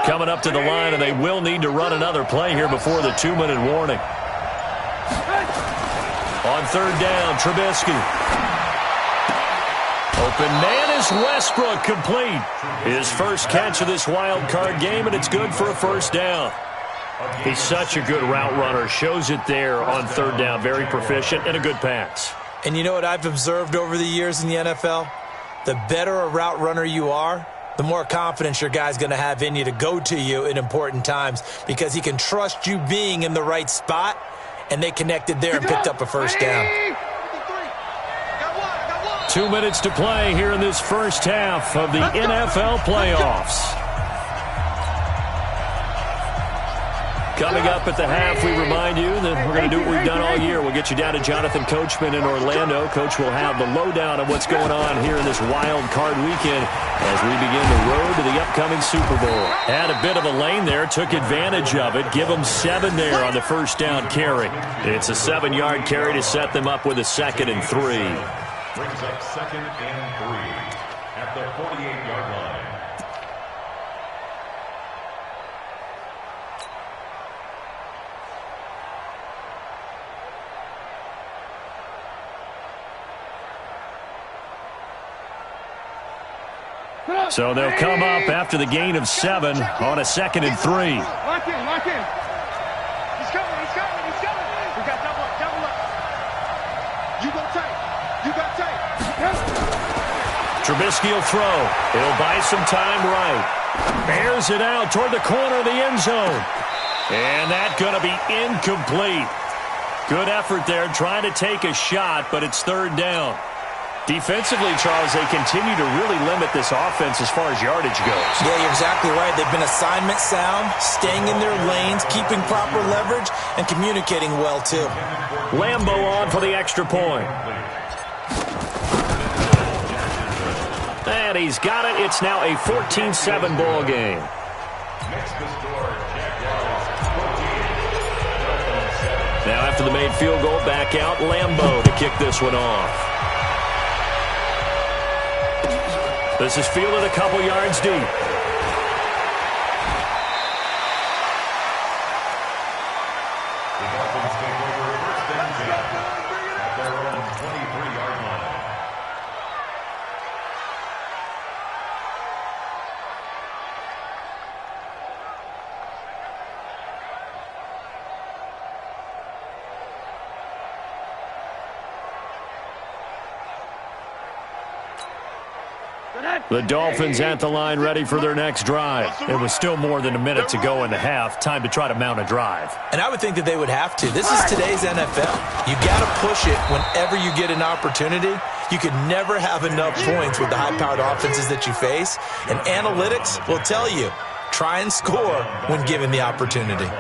coming up to the line, and they will need to run another play here before the 2-minute warning. On third down, Trubisky. Open man is Westbrook, complete. His first catch of this wild card game, and it's good for a first down. He's such a good route runner. Shows it there on third down. Very proficient and a good pass. And you know what I've observed over the years in the NFL? The better a route runner you are, the more confidence your guy's going to have in you to go to you in important times, because he can trust you being in the right spot, and they connected there and picked up a first down. 2 minutes to play here in this first half of the NFL playoffs. Coming up at the half, we remind you that we're going to do what we've done all year. We'll get you down to Jonathan Coachman in Orlando. Coach will have the lowdown of what's going on here in this wild card weekend as we begin the road to the upcoming Super Bowl. Had a bit of a lane there, took advantage of it. Give them 7 there on the first down carry. It's a 7-yard carry to set them up with a 2nd and 3. Brings up 2nd and 3 at the 48-yard line. So they'll come up after the gain of 7 on a 2nd and 3. Lock in, lock in. He's coming, he's coming, he's coming. We got double up, double up. You go tight, you got tight. Trubisky will throw. He'll buy some time right. Bears it out toward the corner of the end zone. And that's going to be incomplete. Good effort there trying to take a shot, but it's third down. Defensively, Charles, they continue to really limit this offense as far as yardage goes. Yeah, you're exactly right. They've been assignment sound, staying in their lanes, keeping proper leverage, and communicating well, too. Lambo on for the extra point. And he's got it. It's now a 14-7 ball game. Now after the made field goal, back out Lambo to kick this one off. This is fielded a couple yards deep. The Dolphins at the line ready for their next drive. It was still more than a minute to go in the half. Time to try to mount a drive. And I would think that they would have to. This is today's NFL. You got to push it whenever you get an opportunity. You could never have enough points with the high-powered offenses that you face. And analytics will tell you, try and score when given the opportunity.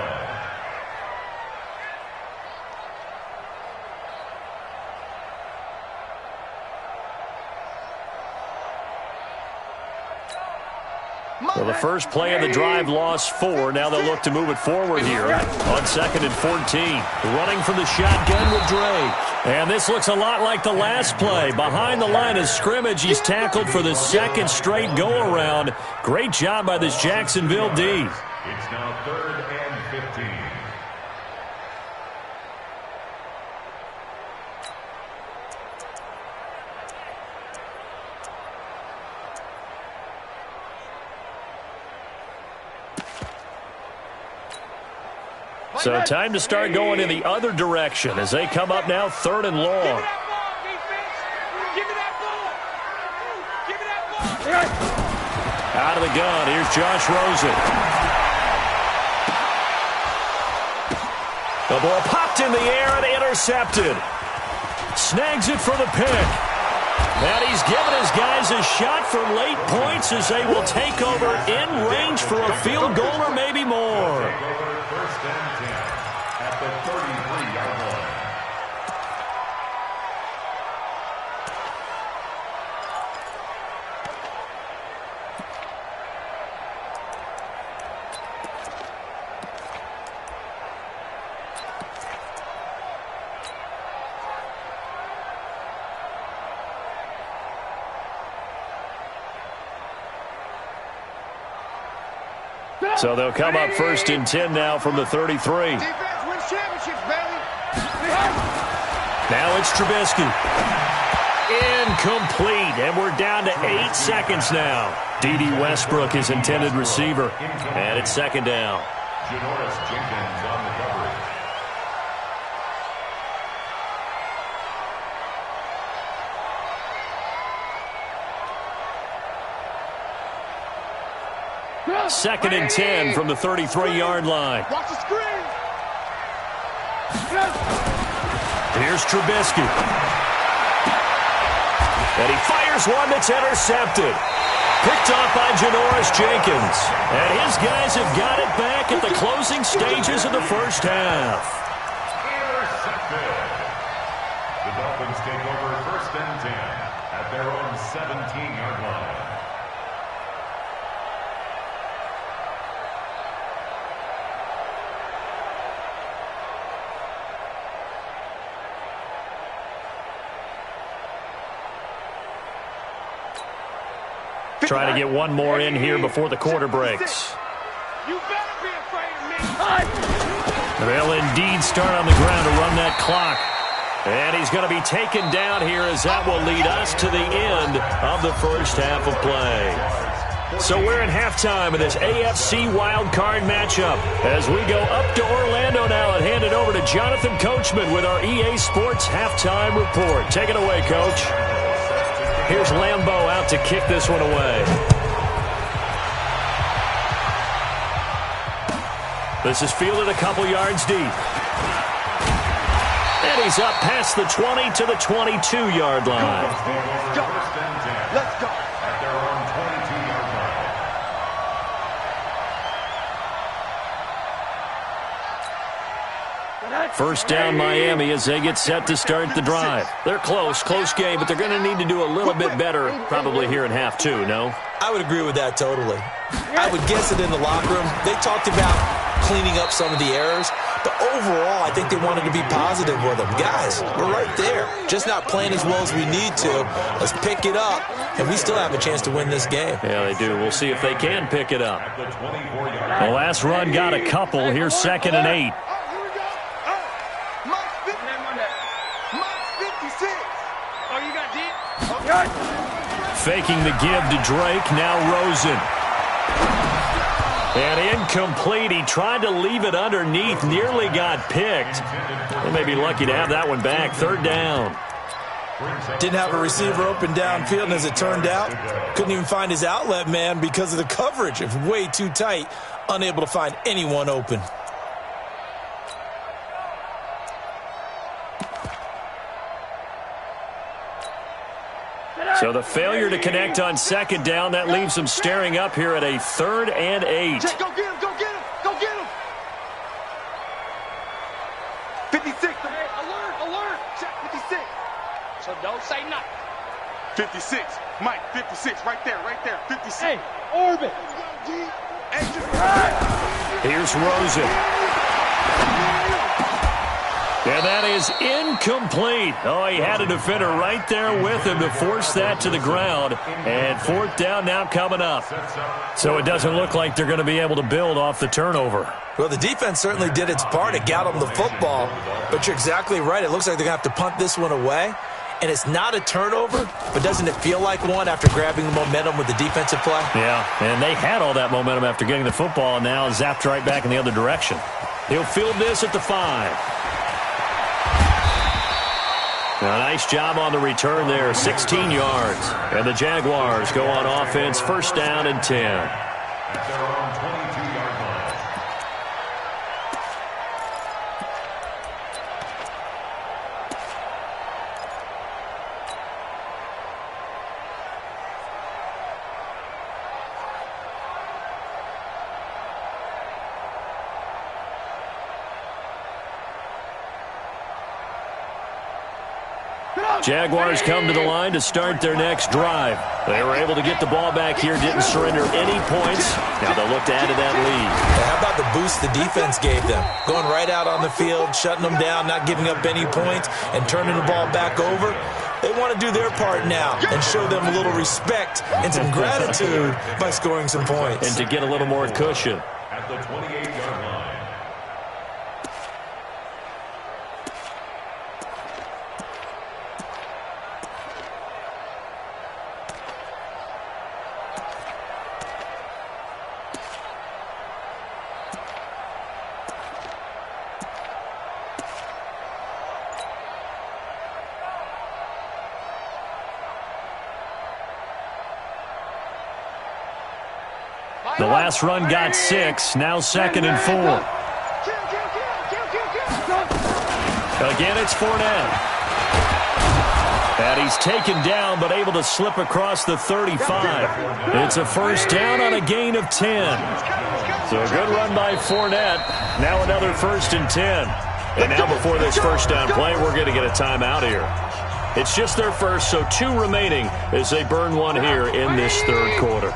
Well, the first play of the drive lost 4. Now they'll look to move it forward here on 2nd and 14. Running from the shotgun with Dre. And this looks a lot like the last play. Behind the line of scrimmage, he's tackled for the 2nd straight go-around. Great job by this Jacksonville D. It's now 3rd and 15. So time to start going in the other direction as they come up now 3rd and long. Out of the gun, here's Josh Rosen. The ball popped in the air and intercepted. Snags it for the pick. And he's given his guys a shot for late points as they will take over in range for a field goal or maybe more. First and 10 at the 33-yard line. So they'll come up 1st and 10 now from the 33. Defense wins championships, baby. Now it's Trubisky. Incomplete, and we're down to 8 seconds now. D.D. Westbrook is intended receiver, and it's 2nd down. Janoris Jenkins on the coverage. Second and 10 from the 33-yard line. Watch the screen. Here's Trubisky. And he fires one that's intercepted. Picked off by Janoris Jenkins. And his guys have got it back at the closing stages of the first half. Intercepted. The Dolphins take over 1st and 10 at their own 17-yard line. Trying to get one more in here before the quarter breaks. You better be afraid of me. They'll indeed start on the ground to run that clock. And he's going to be taken down here as that will lead us to the end of the first half of play. So we're in halftime of this AFC wildcard matchup as we go up to Orlando now and hand it over to Jonathan Coachman with our EA Sports halftime report. Take it away, Coach. Here's Lambeau out to kick this one away. This is fielded a couple yards deep. And he's up past the 20 to the 22-yard line. Let's go. Let's go. At their own 22-yard line. First down Miami as they get set to start the drive. They're close game, but they're going to need to do a little bit better probably here in half two, no? I would agree with that totally. I would guess it in the locker room. They talked about cleaning up some of the errors, but overall, I think they wanted to be positive with them. Guys, we're right there. Just not playing as well as we need to. Let's pick it up, and we still have a chance to win this game. Yeah, they do. We'll see if they can pick it up. The last run got a couple. Here's 2nd and 8. Faking the give to Drake, now Rosen. And incomplete. He tried to leave it underneath, nearly got picked. They may be lucky to have that one back. 3rd down. Didn't have a receiver open downfield, and as it turned out, couldn't even find his outlet man because of the coverage. It was way too tight, unable to find anyone open. So the failure to connect on 2nd down, that leaves them staring up here at a 3rd and 8. Check, go get him, go get him, go get him. 56. Hey, alert. Check 56. So don't say nothing. 56. Mike, 56. Right there. 56. Hey, orbit. Here's Rosen. And that is incomplete. Oh, he had a defender right there with him to force that to the ground. And 4th down now coming up. So it doesn't look like they're going to be able to build off the turnover. Well, the defense certainly did its part. It got them the football. But you're exactly right. It looks like they're going to have to punt this one away. And it's not a turnover, but doesn't it feel like one after grabbing the momentum with the defensive play? Yeah, and they had all that momentum after getting the football, and now zapped right back in the other direction. He'll field this at the 5. A nice job on the return there, 16 yards. And the Jaguars go on offense, 1st down and 10. At their own 22-yard line. Jaguars come to the line to start their next drive. They were able to get the ball back here, didn't surrender any points. Now they'll look to add to that lead. How about the boost the defense gave them? Going right out on the field, shutting them down, not giving up any points, and turning the ball back over. They want to do their part now and show them a little respect and some gratitude by scoring some points. And to get a little more cushion. At the 28-yard line. The last run got 6, now 2nd and 4. Again, it's Fournette. And he's taken down, but able to slip across the 35. It's a first down on a gain of 10. So a good run by Fournette. Now another 1st and 10. And now before this first down play, we're going to get a timeout here. It's just their first, so 2 remaining as they burn one here in this third quarter.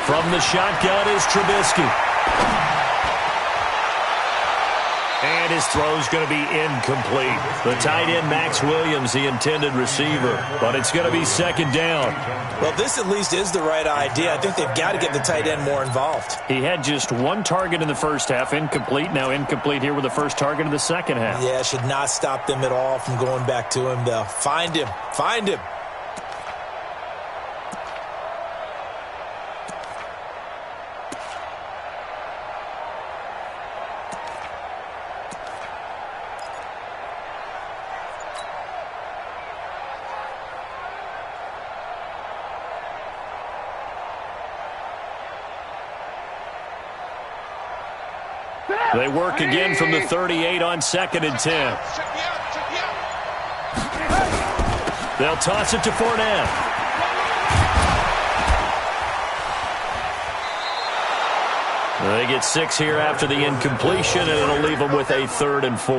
From the shotgun is Trubisky. And his throw's going to be incomplete. The tight end, Max Williams, the intended receiver. But it's going to be 2nd down. Well, this at least is the right idea. I think they've got to get the tight end more involved. He had just 1 target in the first half, incomplete. Now incomplete here with the first target in the second half. Yeah, should not stop them at all from going back to him, though. Find him. Find him. They work again from the 38 on 2nd and 10. They'll toss it to Fournette. They get 6 here after the incompletion, and it'll leave them with a 3rd and 4.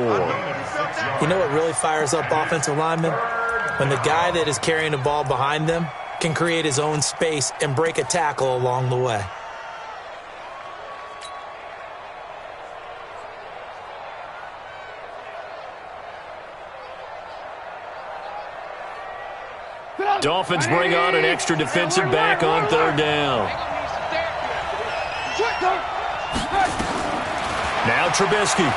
You know what really fires up offensive linemen? When the guy that is carrying the ball behind them can create his own space and break a tackle along the way. Dolphins bring on an extra defensive back on 3rd down. Now Trubisky.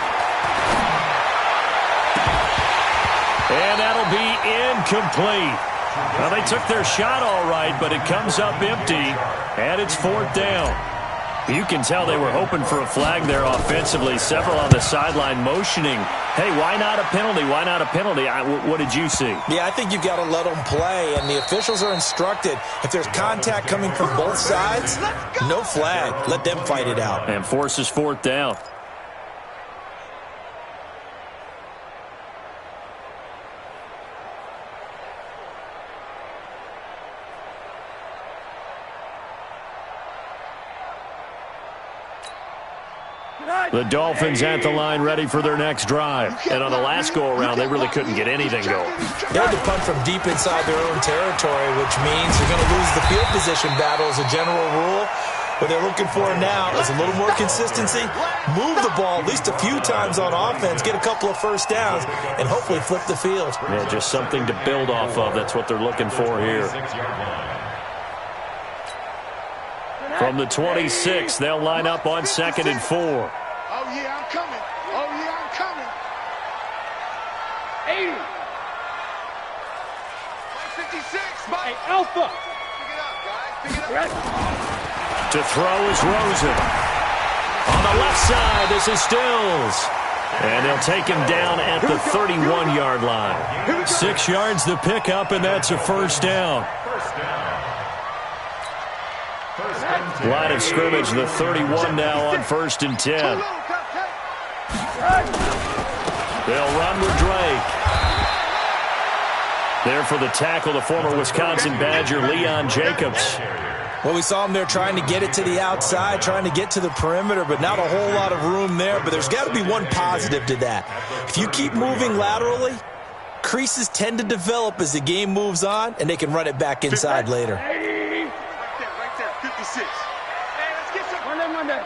And that'll be incomplete. Well, they took their shot all right, but it comes up empty, and it's 4th down. You can tell they were hoping for a flag there offensively. Several on the sideline motioning, hey, why not a penalty? Why not a penalty? What did you see? Yeah, I think you got to let them play, and the officials are instructed. If there's contact coming from both sides, no flag. Let them fight it out. And forces 4th down. The Dolphins at the line ready for their next drive. And on the last go-around, they really couldn't get anything going. They had to punt from deep inside their own territory, which means you're going to lose the field position battle as a general rule. What they're looking for now is a little more consistency, move the ball at least a few times on offense, get a couple of first downs, and hopefully flip the field. Yeah, just something to build off of. That's what they're looking for here. From the 26, they'll line up on 2nd and 4. Oh, yeah, I'm coming. Oh, yeah, I'm coming. 80. 56, Mike. Hey, Alpha. Pick it up, guys. Pick it up. To throw is Rosen. On the left side, this is Stills. And they'll take him down at the 31-yard line. 6 yards the pickup, and that's a first down. Line of scrimmage, the 31 now on 1st and 10. They'll run with Drake. There for the tackle, the former Wisconsin Badger, Leon Jacobs. Well, we saw him there trying to get it to the outside, trying to get to the perimeter, but not a whole lot of room there. But there's got to be one positive to that. If you keep moving laterally, creases tend to develop as the game moves on, and they can run it back inside later. Right there, 56. Hey, let's get some. Monday.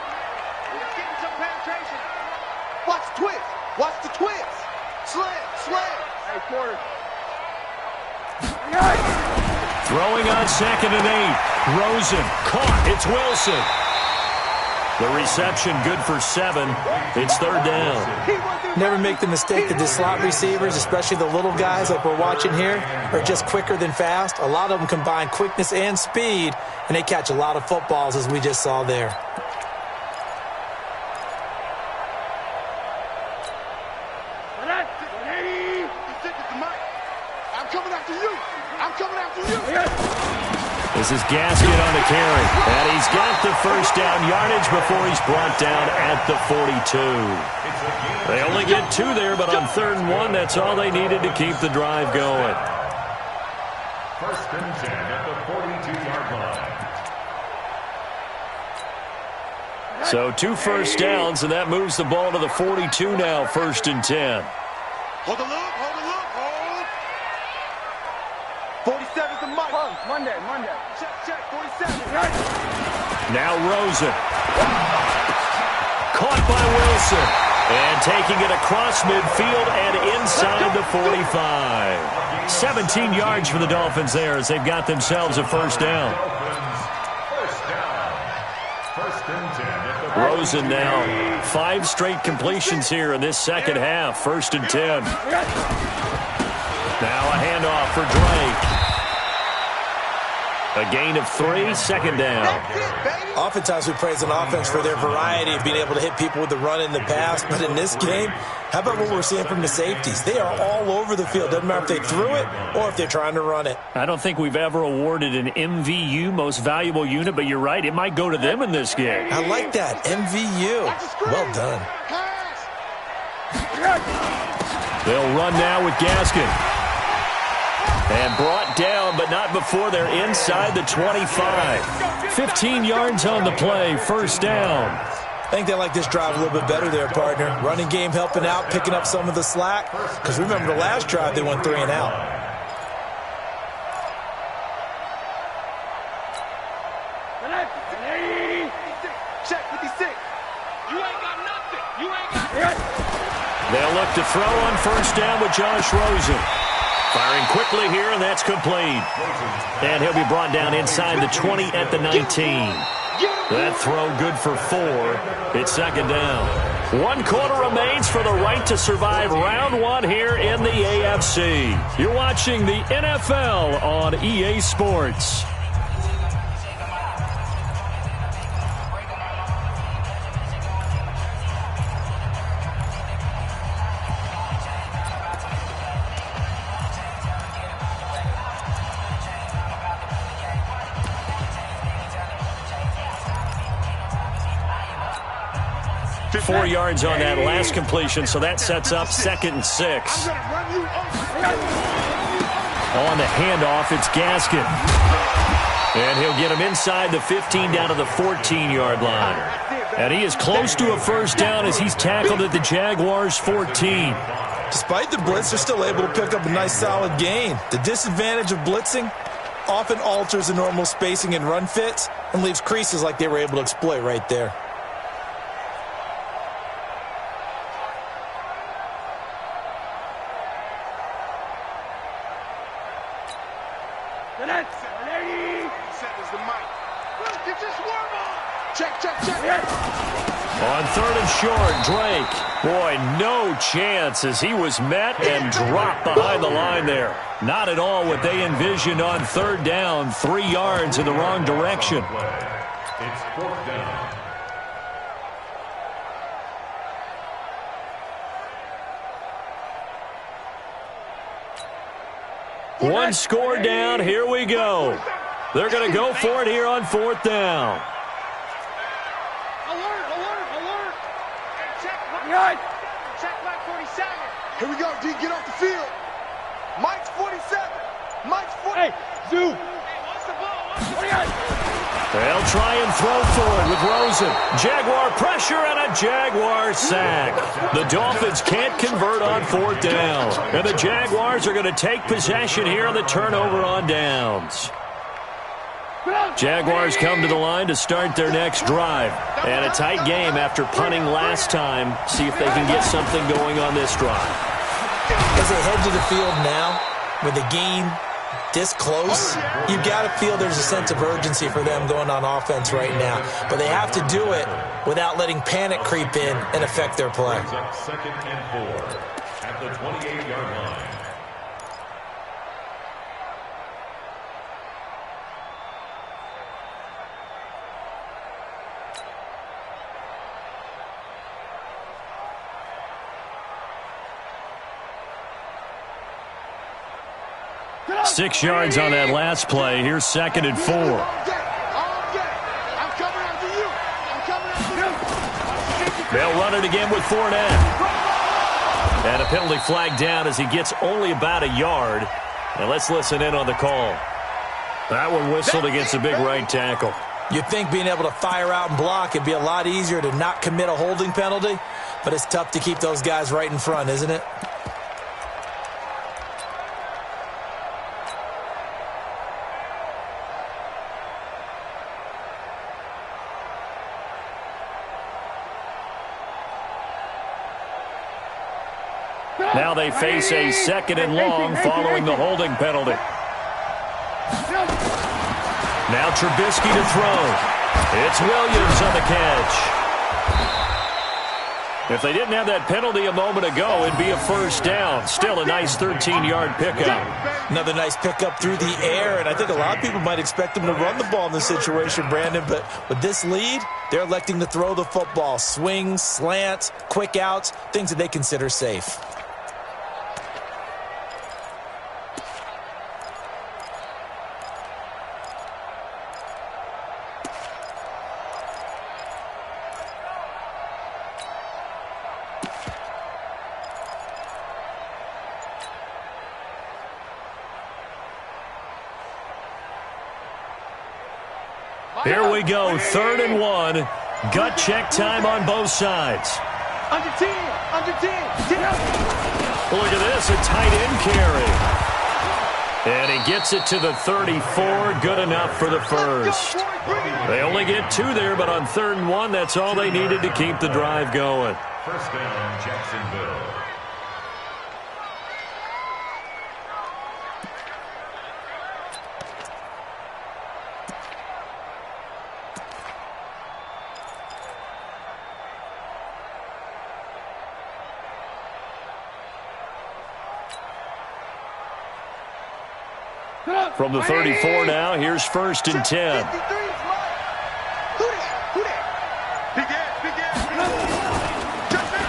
Throwing on 2nd and 8. Rosen caught. It's Wilson. The reception good for 7. It's 3rd down. Never make the mistake that the slot receivers, especially the little guys like we're watching here, are just quicker than fast. A lot of them combine quickness and speed, and they catch a lot of footballs, as we just saw there. I'm coming after you. I'm coming after you. This is Gaskin on the carry. And he's got the first down yardage before he's brought down at the 42. They only get 2 there, but on 3rd and 1, that's all they needed to keep the drive going. 1st and 10 at the 42-yard line. So 2 first downs, and that moves the ball to the 42 now, 1st and 10. Hold the look, hold the look, hold. 47's the mic. Monday. Check, 47. Now Rosen. Caught by Wilson. And taking it across midfield and inside the 45. 17 yards for the Dolphins there as they've got themselves a first down. First and 10 at the Rosen now 5 straight completions here in this second half. 1st and 10. Now a handoff for Drake. A gain of 3, 2nd down. Oftentimes we praise an offense for their variety of being able to hit people with the run in the pass, but in this game, how about what we're seeing from the safeties? They are all over the field. Doesn't matter if they threw it or if they're trying to run it. I don't think we've ever awarded an MVU, most valuable unit, but you're right, it might go to them in this game. I like that, MVU. Well done. They'll run now with Gaskin. And brought down, but not before they're inside the 25. 15 yards on the play, 1st down. I think they like this drive a little bit better there, partner. Running game helping out, picking up some of the slack. Because remember the last drive, they went 3 and out. Check 56. You ain't got nothing. You ain't got nothing. They'll look to throw on 1st down with Josh Rosen. Firing quickly here, and that's complete. And he'll be brought down inside the 20 at the 19. That throw good for 4. It's 2nd down. 1 quarter remains for the right to survive round 1 here in the AFC. You're watching the NFL on EA Sports. Four yards on that last completion, so that sets up 2nd and 6. On the handoff, it's Gaskin. And he'll get him inside the 15 down to the 14-yard line. And he is close to a first down as he's tackled at the Jaguars' 14. Despite the blitz, they're still able to pick up a nice solid gain. The disadvantage of blitzing often alters the normal spacing and run fits and leaves creases like they were able to exploit right there. On 3rd and short, Drake. Boy, no chance as he was met and dropped behind the line there. Not at all what they envisioned on 3rd down. 3 yards in the wrong direction. It's 4th down. One score down. Here we go. They're going to go for it here on 4th down. Check Mike 47. Here we go, D. Get off the field. Mike's 47. Mike's 40. Hey, Zoo. Hey, what's the ball? They'll try and throw for it with Rosen. Jaguar pressure and a Jaguar sack. The Dolphins can't convert on 4th down. And the Jaguars are going to take possession here on the turnover on downs. Jaguars come to the line to start their next drive. And a tight game after punting last time. See if they can get something going on this drive. As they head to the field now, with a gain this close, you've got to feel there's a sense of urgency for them going on offense right now. But they have to do it without letting panic creep in and affect their play. Second and 4 at the 28-yard line. Six yards on that last play. Here's second and 4. They'll run it again with Fournette. And a penalty flag down as he gets only about a yard. And let's listen in on the call. That one whistled against a big right tackle. You'd think being able to fire out and block it'd be a lot easier to not commit a holding penalty, but it's tough to keep those guys right in front, isn't it? Now they face a second and long following the holding penalty. Now Trubisky to throw. It's Williams on the catch. If they didn't have that penalty a moment ago, it'd be a first down. Still a nice 13-yard pickup. Another nice pickup through the air, and I think a lot of people might expect them to run the ball in this situation, Brandon, but with this lead, they're electing to throw the football. Swings, slants, quick outs, things that they consider safe. Here we go, 3rd and 1. Gut check time on both sides. Under 10, under 10, 10. Look at this, a tight end carry. And he gets it to the 34, good enough for the first. They only get 2 there, but on 3rd and 1, that's all they needed to keep the drive going. First down, Jacksonville. From the 34 now, here's 1st and 10.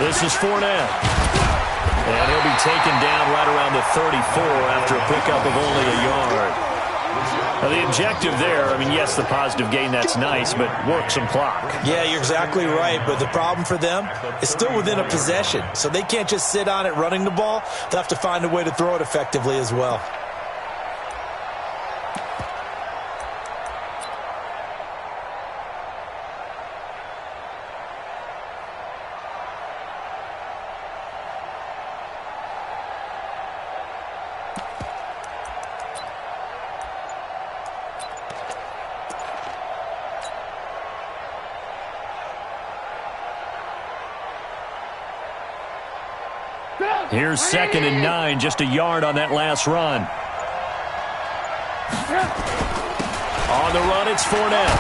This is Fournette. And he'll be taken down right around the 34 after a pickup of only a yard. Now, the objective there, I mean, yes, the positive gain, that's nice, but work some clock. Yeah, you're exactly right, but the problem for them is still within a possession, so they can't just sit on it running the ball. They'll have to find a way to throw it effectively as well. Here's 2nd and 9, just a yard on that last run. On the run, it's Fournette.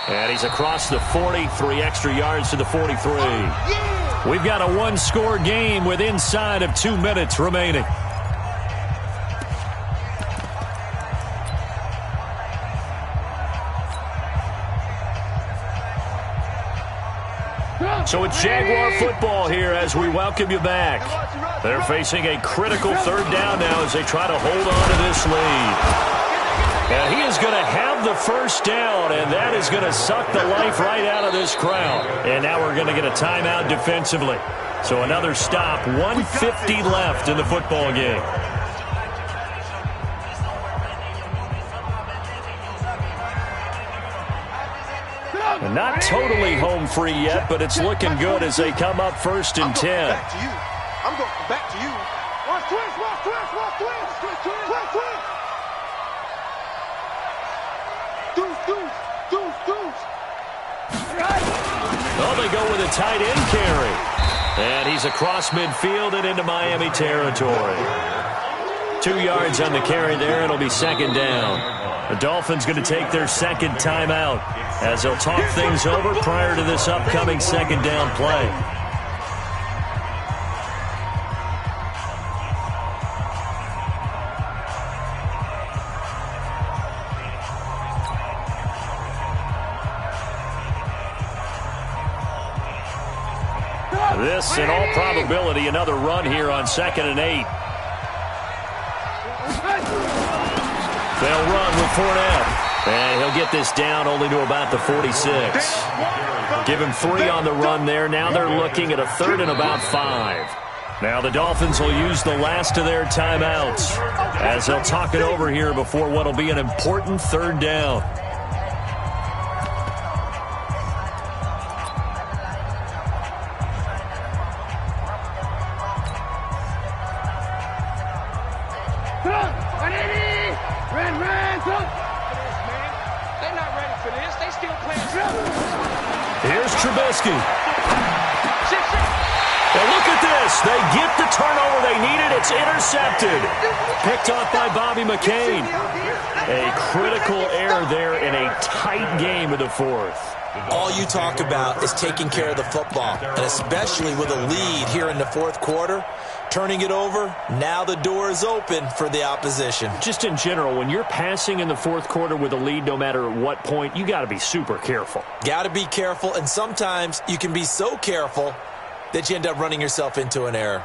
And he's across the 40, 3 extra yards to the 43. We've got a one-score game with inside of 2 minutes remaining. So it's Jaguar football here as we welcome you back. They're facing a critical 3rd down now as they try to hold on to this lead. And he is going to have the first down, and that is going to suck the life right out of this crowd. And now we're going to get a timeout defensively. So another stop, 1:50 left in the football game. Not totally home free yet, but it's looking good as they come up 1st and 10. Back to you. I'm going back to you. Watch twist, watch twist, watch twist, twist, twist, twist, twist. Deuce, deuce, deuce, deuce. Oh, they go with a tight end carry. And he's across midfield and into Miami territory. 2 yards on the carry there. It'll be second down. The Dolphins going to take their second timeout as they'll talk things over prior to this upcoming second down play. This, in all probability, another run here on 2nd and 8. They'll run with Fournette. And he'll get this down only to about the 46. Give him 3 on the run there. Now they're looking at a 3rd and about 5. Now the Dolphins will use the last of their timeouts as they'll talk it over here before what will be an important 3rd down. Here's Trubisky. Now look at this. They get the turnover they needed. It's intercepted. Picked off by Bobby McCain. A critical error there in a tight game of the 4th. All you talk about is taking care of the football, and especially with a lead here in the 4th quarter. Turning it over, now the door is open for the opposition. Just in general, when you're passing in the 4th quarter with a lead, no matter at what point, you got to be super careful. Got to be careful, and sometimes you can be so careful that you end up running yourself into an error.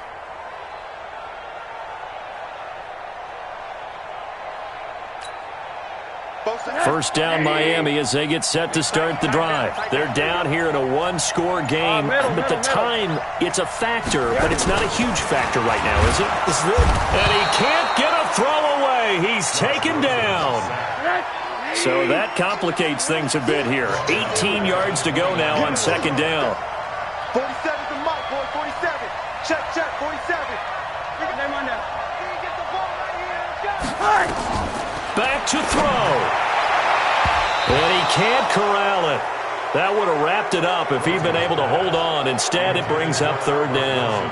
First down Miami as they get set to start the drive. They're down here in a 1-score game. But the time, it's a factor, but it's not a huge factor right now, is it? It's really. And he can't get a throw away. He's taken down. So that complicates things a bit here. 18 yards to go now on 2nd down. 47 to Mike, boy, 47. Check, 47. Name on that. Get the ball right here. Back to throw. And he can't corral it. That would have wrapped it up if he'd been able to hold on. Instead, it brings up 3rd down.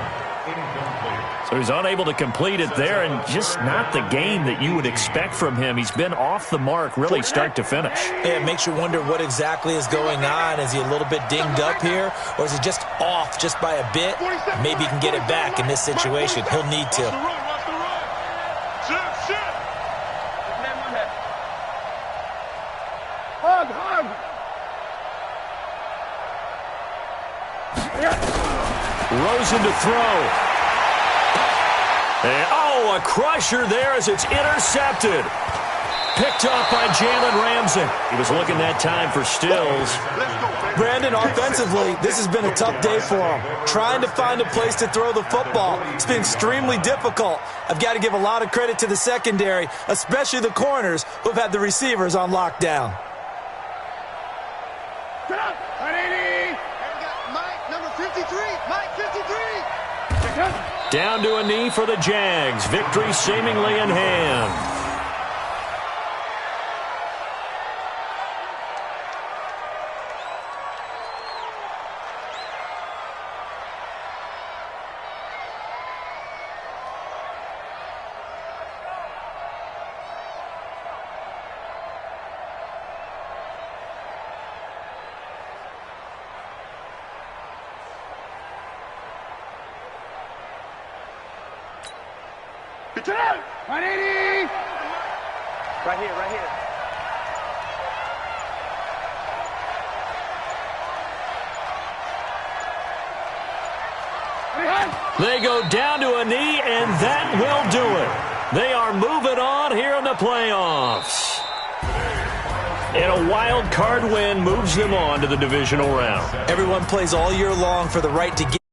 So he's unable to complete it there, and just not the game that you would expect from him. He's been off the mark, really, start to finish. Yeah, it makes you wonder what exactly is going on. Is he a little bit dinged up here, or is he just off just by a bit? Maybe he can get it back in this situation. He'll need to. Rosen to throw. And, a crusher there as it's intercepted. Picked off by Jalen Ramsey. He was looking that time for Stills. Brandon, offensively, this has been a tough day for him. Trying to find a place to throw the football. It's been extremely difficult. I've got to give a lot of credit to the secondary, especially the corners who've had the receivers on lockdown. Down to a knee for the Jags. Victory seemingly in hand. Right here, right here. They go down to a knee, and that will do it. They are moving on here in the playoffs. And a wild card win moves them on to the divisional round. Everyone plays all year long for the right to get